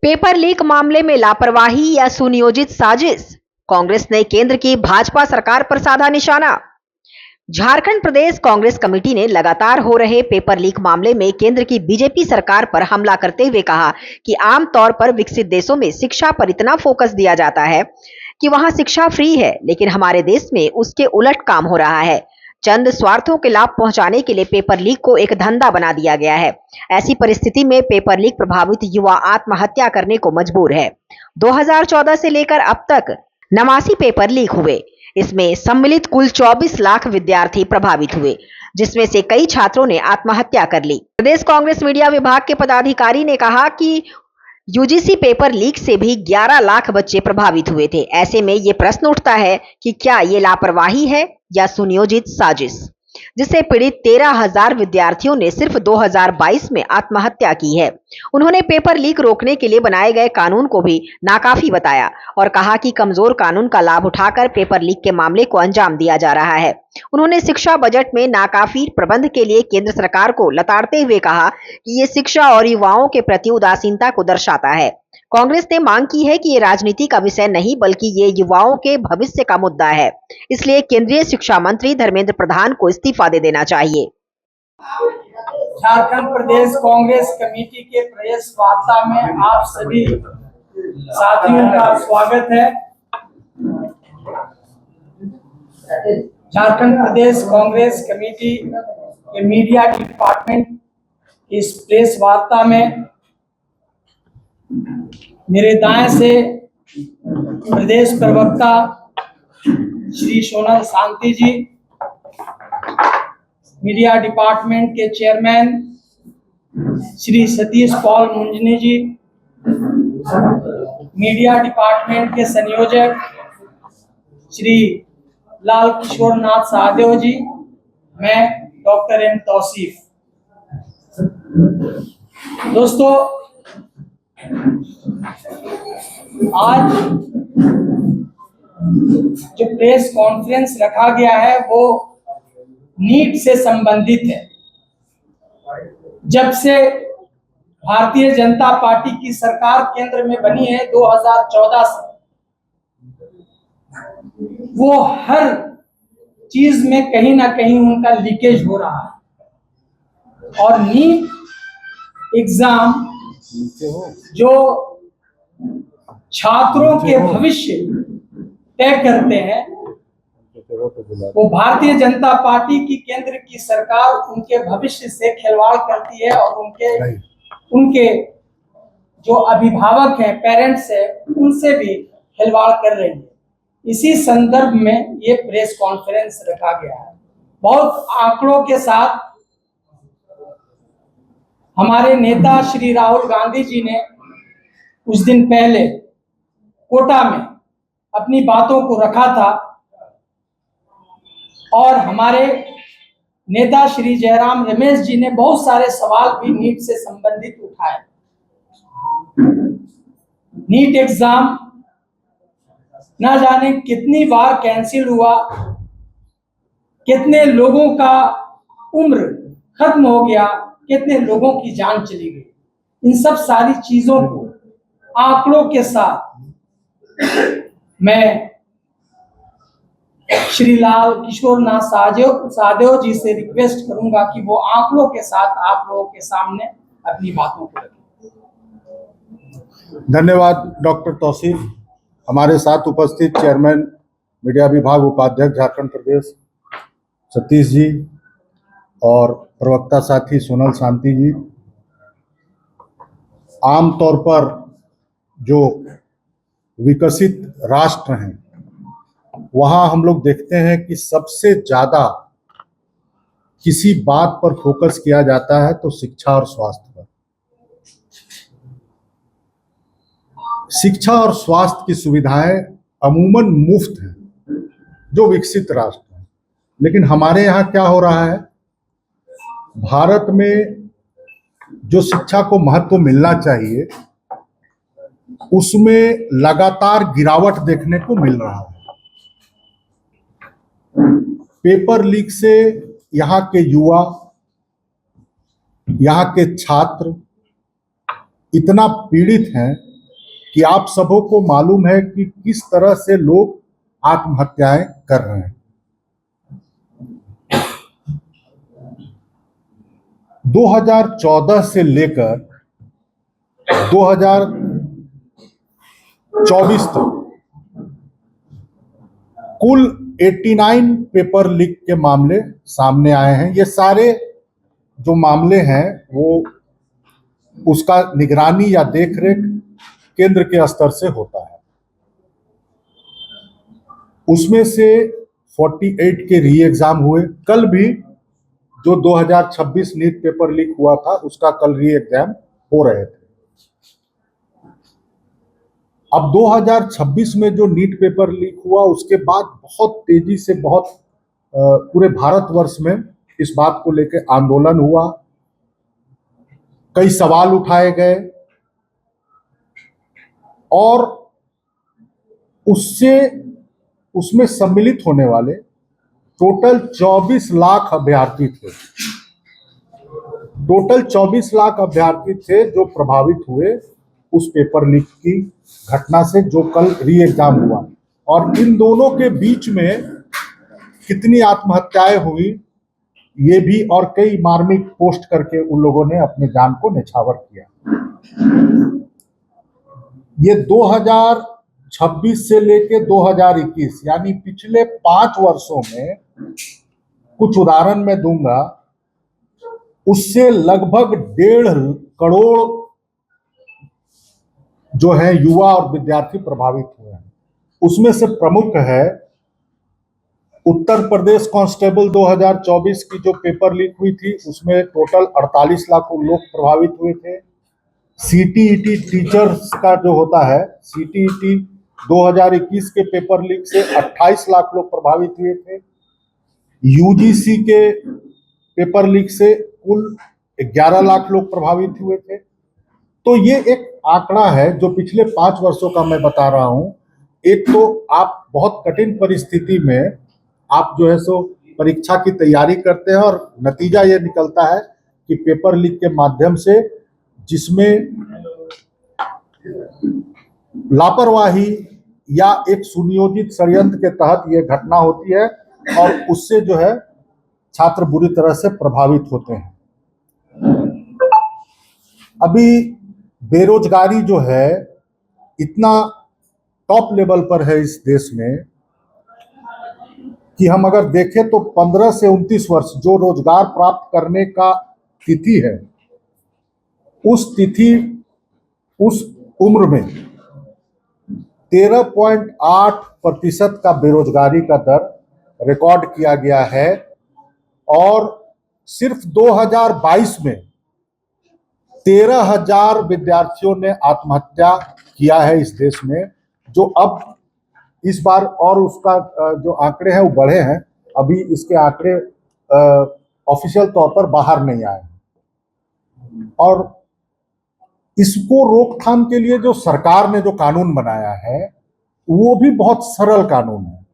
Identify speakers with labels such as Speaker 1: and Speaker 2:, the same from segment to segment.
Speaker 1: Paper leak मामले में लापरवाही या सुनियोजित साजिश, कांग्रेस ने केंद्र की भाजपा सरकार पर साधा निशाना। झारखंड प्रदेश कांग्रेस कमेटी ने लगातार हो रहे पेपर लीक मामले में केंद्र की बीजेपी सरकार पर हमला करते हुए कहा कि आमतौर पर विकसित देशों में शिक्षा पर इतना फोकस दिया जाता है कि वहां शिक्षा फ्री है, लेकिन हमारे देश में उसके उलट काम हो रहा है। चंद स्वार्थों के लाभ पहुंचाने के लिए पेपर लीक को एक धंधा बना दिया गया है। ऐसी परिस्थिति में पेपर लीक प्रभावित युवा आत्महत्या करने को मजबूर है। 2014 से लेकर अब तक 89 पेपर लीक हुए। इसमें सम्मिलित कुल 24 लाख विद्यार्थी प्रभावित हुए, जिसमें से कई छात्रों ने आत्महत्या कर ली। प्रदेश कांग्रेस मीडिया विभाग के पदाधिकारी ने कहा कि यूजीसी पेपर लीक से भी 11 लाख बच्चे प्रभावित हुए थे। ऐसे में ये प्रश्न उठता है कि क्या ये लापरवाही है या सुनियोजित साजिश, जिससे पीड़ित 13,000 विद्यार्थियों ने सिर्फ 2022 में आत्महत्या की है। उन्होंने पेपर लीक रोकने के लिए बनाए गए कानून को भी नाकाफी बताया और कहा कि कमजोर कानून का लाभ उठाकर पेपर लीक के मामले को अंजाम दिया जा रहा है। उन्होंने शिक्षा बजट में नाकाफी प्रबंध के लिए केंद्र सरकार को लताड़ते हुए कहा कि ये शिक्षा और युवाओं के प्रति उदासीनता को दर्शाता है। कांग्रेस ने मांग की है कि ये राजनीति का विषय नहीं, बल्कि ये युवाओं के भविष्य का मुद्दा है। इसलिए केंद्रीय शिक्षा मंत्री धर्मेंद्र प्रधान को इस्तीफा दे देना चाहिए।
Speaker 2: झारखंड प्रदेश कांग्रेस कमेटी के प्रेस वार्ता में आप सभी साथियों का स्वागत है। झारखंड प्रदेश कांग्रेस कमेटी के मीडिया डिपार्टमेंट इस प्रेस वार्ता में मेरे दाएं से प्रदेश प्रवक्ता श्री सोनल शांति जी, मीडिया डिपार्टमेंट के चेयरमैन श्री सतीश पॉल मुंजनी जी, मीडिया डिपार्टमेंट के संयोजक श्री लाल किशोर नाथ सहदेव जी, मैं डॉक्टर एम तौसीफ। दोस्तों, आज जो प्रेस कॉन्फ्रेंस रखा गया है वो नीट से संबंधित है। जब से भारतीय जनता पार्टी की सरकार केंद्र में बनी है 2014 से, वो हर चीज में कहीं ना कहीं उनका लीकेज हो रहा है और नीट एग्जाम जो छात्रों के भविष्य तय करते हैं, वो भारतीय जनता पार्टी की केंद्र की सरकार उनके भविष्य से खिलवाड़ करती है और उनके जो अभिभावक हैं, पेरेंट्स हैं, उनसे भी खिलवाड़ कर रही है। इसी संदर्भ में ये प्रेस कॉन्फ्रेंस रखा गया है। बहुत आंकड़ों के साथ हमारे नेता श्री राहुल गांधी जी ने कुछ दिन पहले कोटा में अपनी बातों को रखा था और हमारे नेता श्री जयराम रमेश जी ने बहुत सारे सवाल भी नीट से संबंधित उठाए। नीट एग्जाम ना जाने कितनी बार कैंसिल हुआ, कितने लोगों का उम्र खत्म हो गया, कितने लोगों की जान चली गई। इन सब सारी चीजों को आंकड़ों के साथ मैं श्री लाल किशोर नाथ सहदेव जी से रिक्वेस्ट करूंगा कि वो आंकड़ों के साथ आप लोगों के सामने अपनी बातों को रखें।
Speaker 3: धन्यवाद डॉक्टर तौसीफ। हमारे साथ उपस्थित चेयरमैन मीडिया विभाग उपाध्यक्ष झारखंड प्रदेश सतीश जी और प्रवक्ता साथी सोनल शांति जी। आमतौर पर जो विकसित राष्ट्र हैं वहाँ हम लोग देखते हैं कि सबसे ज़्यादा किसी बात पर फोकस किया जाता है तो शिक्षा और स्वास्थ्य पर। शिक्षा और स्वास्थ्य की सुविधाएं अमूमन मुफ्त हैं जो विकसित राष्ट्र हैं, लेकिन हमारे यहाँ क्या हो रहा है, भारत में जो शिक्षा को महत्व मिलना चाहिए उसमें लगातार गिरावट देखने को मिल रहा है। पेपर लीक से यहाँ के युवा, यहाँ के छात्र इतना पीड़ित हैं कि आप सबों को मालूम है कि किस तरह से लोग आत्महत्याएं कर रहे हैं। 2014 से लेकर 2024 तक कुल 89 पेपर लीक के मामले सामने आए हैं। ये सारे जो मामले हैं वो उसका निगरानी या देखरेख केंद्र के स्तर से होता है। उसमें से 48 के री एग्जाम हुए। कल भी जो 2026 नीट पेपर लीक हुआ था उसका कल री एग्जाम हो रहे थे। अब 2026 में जो नीट पेपर लीक हुआ उसके बाद बहुत तेजी से पूरे भारतवर्ष में इस बात को लेकर आंदोलन हुआ, कई सवाल उठाए गए और उसमें सम्मिलित होने वाले टोटल 24 लाख अभ्यर्थी थे। टोटल 24 लाख अभ्यर्थी थे जो प्रभावित हुए उस पेपर लीक की घटना से, जो कल री एग्जाम हुआ। और इन दोनों के बीच में कितनी आत्महत्याएं हुई ये भी, और कई मार्मिक पोस्ट करके उन लोगों ने अपने जान को न्यौछावर किया। ये 2026 से लेके 2021 यानी पिछले 5 वर्षों में कुछ उदाहरण मैं दूंगा, उससे लगभग 1.5 करोड़ जो है युवा और विद्यार्थी प्रभावित हुए हैं। उसमें से प्रमुख है उत्तर प्रदेश कांस्टेबल 2024 की जो पेपर लीक हुई थी, उसमें टोटल 48 लाख लोग प्रभावित हुए थे। सीटीईटी टीचर्स का जो होता है, सीटीईटी 2021 के पेपर लीक से 28 लाख लोग प्रभावित हुए थे। यूजीसी के पेपर लीक से कुल 11 लाख लोग प्रभावित हुए थे। तो ये एक आंकड़ा है जो पिछले 5 वर्षों का मैं बता रहा हूं। एक तो आप बहुत कठिन परिस्थिति में आप जो है सो परीक्षा की तैयारी करते हैं और नतीजा ये निकलता है कि पेपर लीक के माध्यम से, जिसमें लापरवाही या एक सुनियोजित षड्यंत्र के तहत ये घटना होती है और उससे जो है छात्र बुरी तरह से प्रभावित होते हैं। अभी बेरोजगारी जो है इतना टॉप लेवल पर है इस देश में कि हम अगर देखें तो 15 से 29 वर्ष जो रोजगार प्राप्त करने का तिथि है, उस उम्र में 13.8% का बेरोजगारी का दर रिकॉर्ड किया गया है। और सिर्फ 2022 में 13,000 विद्यार्थियों ने आत्महत्या किया है इस देश में, जो अब इस बार और उसका जो आंकड़े हैं वो बढ़े हैं। अभी इसके आंकड़े ऑफिशियल तौर पर बाहर नहीं आए। और इसको रोकथाम के लिए जो सरकार ने जो कानून बनाया है वो भी बहुत सरल कानून है।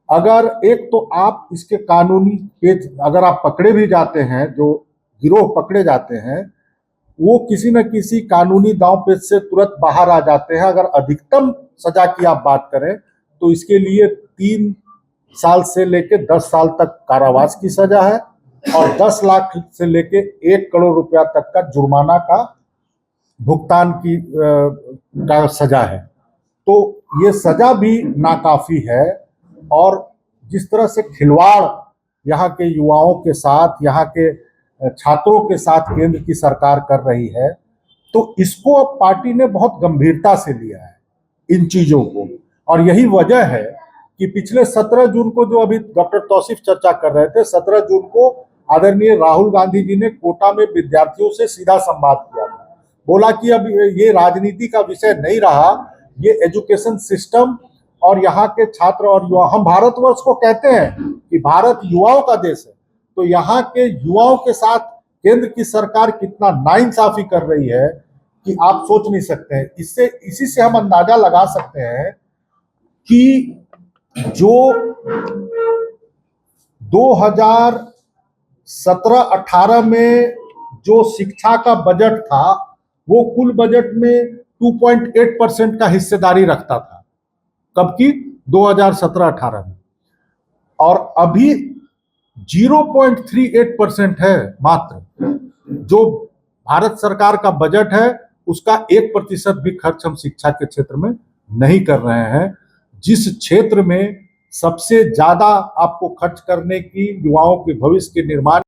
Speaker 3: अगर एक तो आप इसके कानूनी पेज, अगर आप पकड़े भी जाते हैं, जो गिरोह पकड़े जाते हैं, वो किसी न किसी कानूनी दांव पेच से तुरंत बाहर आ जाते हैं। अगर अधिकतम सजा की आप बात करें तो इसके लिए 3 साल से लेके 10 साल तक कारावास की सजा है और 10 लाख से लेके 1 करोड़ रुपया तक का जुर्माना का भुगतान की का सजा है। तो ये सजा भी नाकाफी है। और जिस तरह से खिलवाड़ यहाँ के युवाओं के साथ, यहाँ के छात्रों के साथ केंद्र की सरकार कर रही है, तो इसको अब पार्टी ने बहुत गंभीरता से लिया है इन चीजों को। और यही वजह है कि पिछले 17 जून को, जो अभी डॉक्टर तौसीफ चर्चा कर रहे थे, 17 जून को आदरणीय राहुल गांधी जी ने कोटा में विद्यार्थियों से सीधा संवाद किया था। बोला कि अब ये राजनीति का विषय नहीं रहा, ये एजुकेशन सिस्टम और यहाँ के छात्र और युवा, हम भारतवर्ष को कहते हैं कि भारत युवाओं का देश है, तो यहाँ के युवाओं के साथ केंद्र की सरकार कितना नाइंसाफी कर रही है कि आप सोच नहीं सकते हैं। इसी से हम अंदाजा लगा सकते हैं कि जो 2017-18 में जो शिक्षा का बजट था, वो कुल बजट में 2.8% का हिस्सेदारी रखता था। कब की? 2017-18 में। और अभी 0.38% है मात्र। जो भारत सरकार का बजट है उसका 1% भी खर्च हम शिक्षा के क्षेत्र में नहीं कर रहे हैं। जिस क्षेत्र में सबसे ज्यादा आपको खर्च करने की, युवाओं के भविष्य के निर्माण